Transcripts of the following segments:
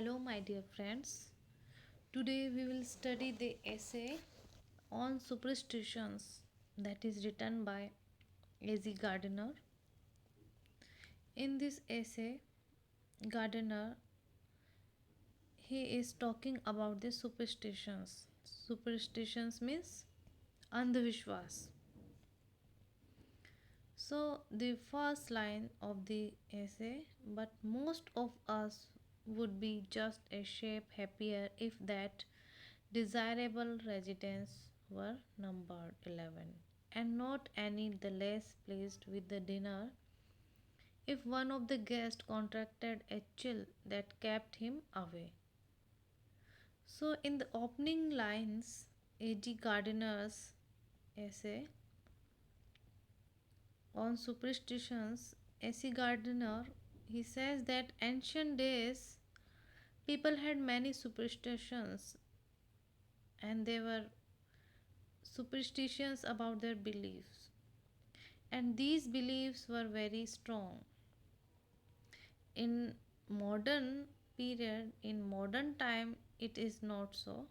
Hello, my dear friends. Today we will study the essay on superstitions that is written by A.Z. Gardiner. In this essay, Gardiner he is talking about the superstitions. Superstitions means andhavishwas. So the first line of the essay, but most of us would be just a shape happier if that desirable residence were numbered 11 and not any the less pleased with the dinner if one of the guests contracted a chill that kept him away. So in the opening lines, A.G. Gardiner's essay on superstitions, A.C. Gardiner, he says that ancient days people had many superstitions and they were superstitions about their beliefs, and these beliefs were very strong. In modern in modern time, it is not so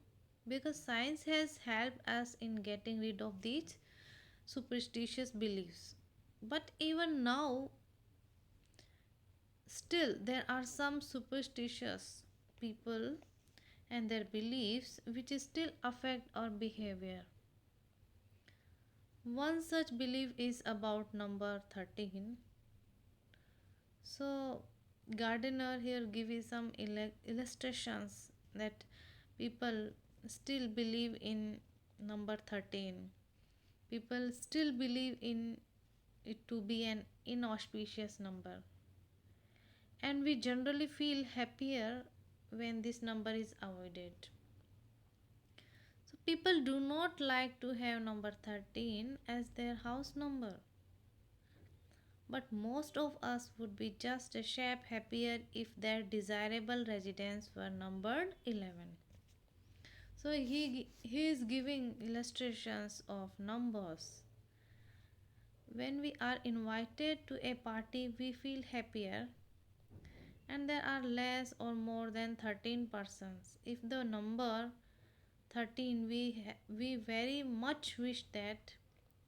because science has helped us in getting rid of these superstitious beliefs. But even now, still, there are some superstitious people and their beliefs which still affect our behavior. One such belief is about number 13. So, Gardiner here gives some illustrations that people still believe in number 13. People still believe in it to be an inauspicious number, and we generally feel happier when this number is avoided. So people do not like to have number 13 as their house number. But most of us would be just a shade happier if their desirable residence were numbered 11. So he is giving illustrations of numbers. When we are invited to a party, we feel happier and there are less or more than 13 persons. If the number 13 we very much wish that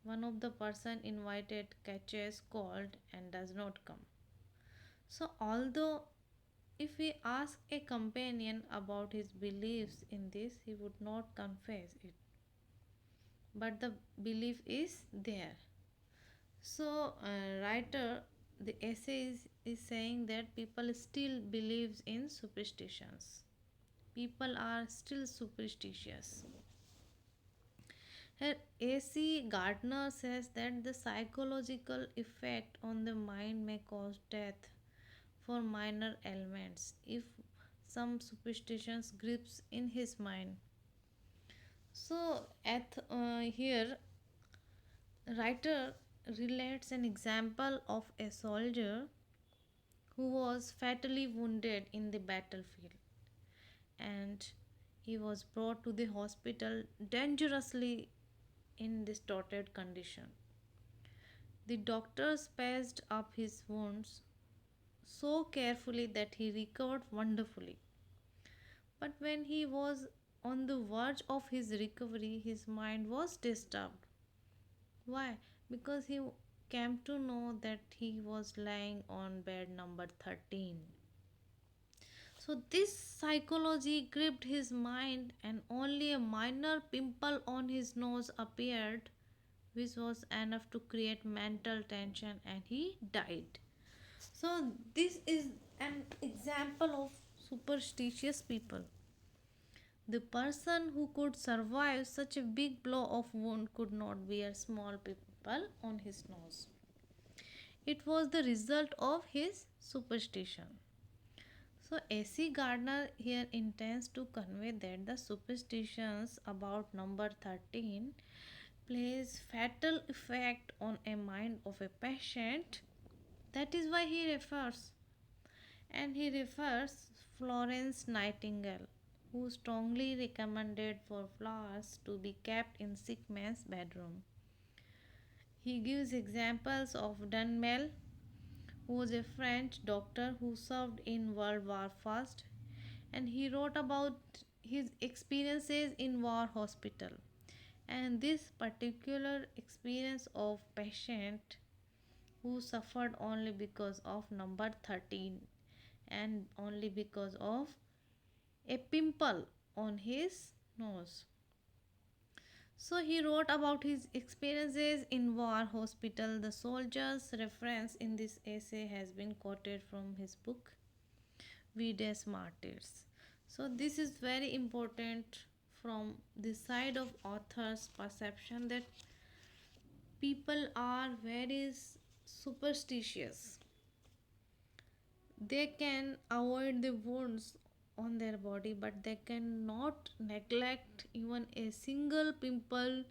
one of the person invited catches cold and does not come. So although if we ask a companion about his beliefs in this, he would not confess it, but the belief is there. So writer the essay is saying that people still believes in superstitions. People are still superstitious. Here, A.C. Gardner says that the psychological effect on the mind may cause death for minor ailments if some superstitions grips in his mind. So, here, writer relates an example of a soldier who was fatally wounded in the battlefield, and he was brought to the hospital dangerously in distorted condition. The doctors patched up his wounds so carefully that he recovered wonderfully. But when he was on the verge of his recovery, his mind was disturbed. Why? Because he came to know that he was lying on bed number 13. So, this psychology gripped his mind, and only a minor pimple on his nose appeared, which was enough to create mental tension, and he died. So, this is an example of superstitious people. The person who could survive such a big blow of wound could not wear small pimple on his nose. It was the result of his superstition. So, A.C. Gardner here intends to convey that the superstitions about number 13 plays fatal effect on a mind of a patient. That is why he refers Florence Nightingale, who strongly recommended for flowers to be kept in sick man's bedroom. He gives examples of Dunmel, who was a French doctor who served in World War I, and he wrote about his experiences in war hospital. And this particular experience of patient who suffered only because of number 13 and only because of a pimple on his nose. So he wrote about his experiences in war hospital. The soldier's reference in this essay has been quoted from his book Vides Martyrs. So this is very important from the side of author's perception that people are very superstitious. They can avoid the wounds on their body, but they cannot neglect even a single pimple,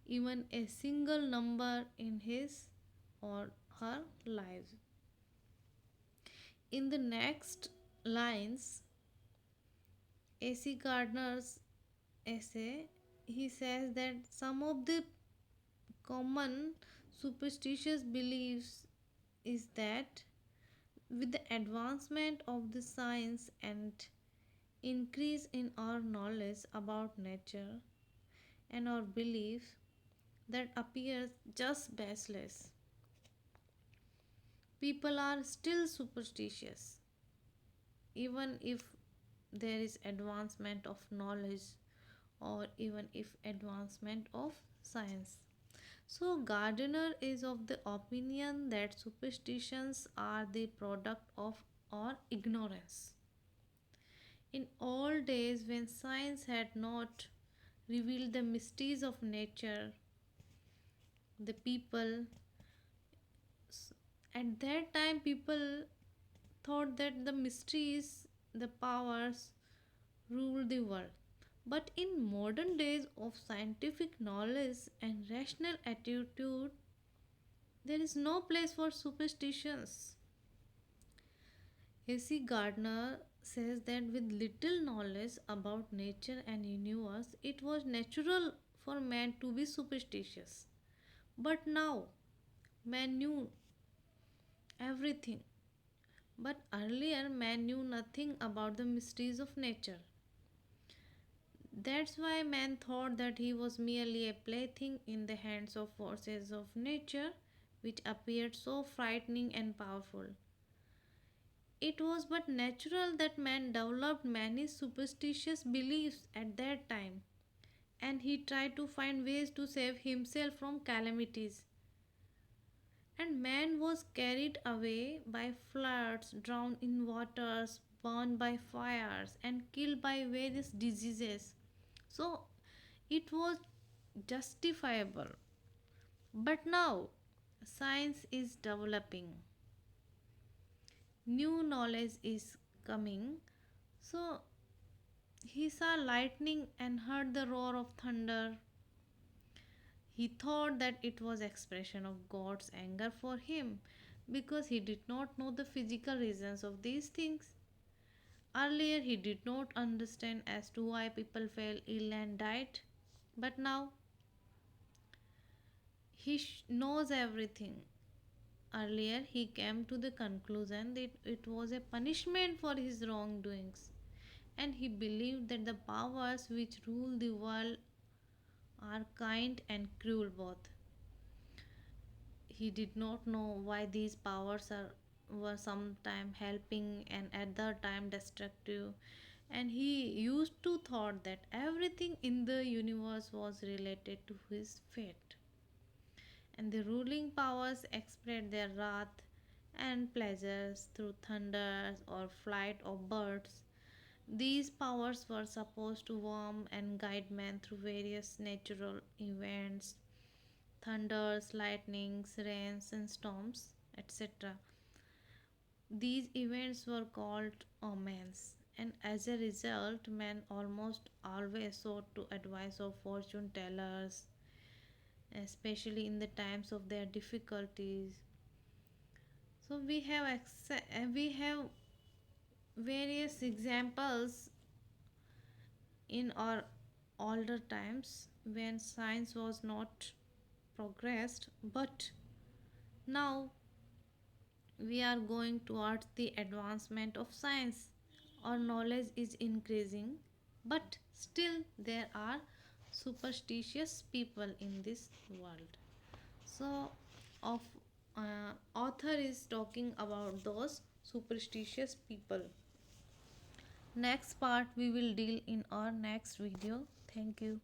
even a single number in his or her lives. In the next lines, A.C. Gardiner's essay, he says that some of the common superstitious beliefs is that with the advancement of the science and increase in our knowledge about nature and our belief that appears just baseless, people are still superstitious even if there is advancement of knowledge or even if advancement of science. So Gardiner is of the opinion that superstitions are the product of our ignorance. In old days, when science had not revealed the mysteries of nature, the people at that time people thought that the mysteries, the powers rule the world. But in modern days of scientific knowledge and rational attitude, there is no place for superstitions. A.C. Gardner says that with little knowledge about nature and universe, it was natural for man to be superstitious. But now, man knew everything. But earlier, man knew nothing about the mysteries of nature. That's why man thought that he was merely a plaything in the hands of forces of nature, which appeared so frightening and powerful. It was but natural that man developed many superstitious beliefs at that time, and he tried to find ways to save himself from calamities. And man was carried away by floods, drowned in waters, burned by fires, and killed by various diseases. So it was justifiable. But now science is developing, new knowledge is coming. So he saw lightning and heard the roar of thunder. He thought that it was expression of God's anger for him because he did not know the physical reasons of these things. Earlier he did not understand as to why people fell ill and died, but now he knows everything. Earlier he came to the conclusion that it was a punishment for his wrongdoings, and he believed that the powers which rule the world are kind and cruel both. He did not know why these powers were sometime helping and at the time destructive, and he used to thought that everything in the universe was related to his fate, and the ruling powers expressed their wrath and pleasures through thunders or flight of birds. These powers were supposed to warm and guide man through various natural events, thunders, lightnings, rains, and storms, etc. These events were called omens, and as a result, men almost always sought to advice of fortune tellers, especially in the times of their difficulties. So we have various examples in our older times when science was not progressed, but now we are going towards the advancement of science. our knowledge is increasing, but still there are superstitious people in this world. So, of author is talking about those superstitious people. Next part we will deal in our next video. Thank you.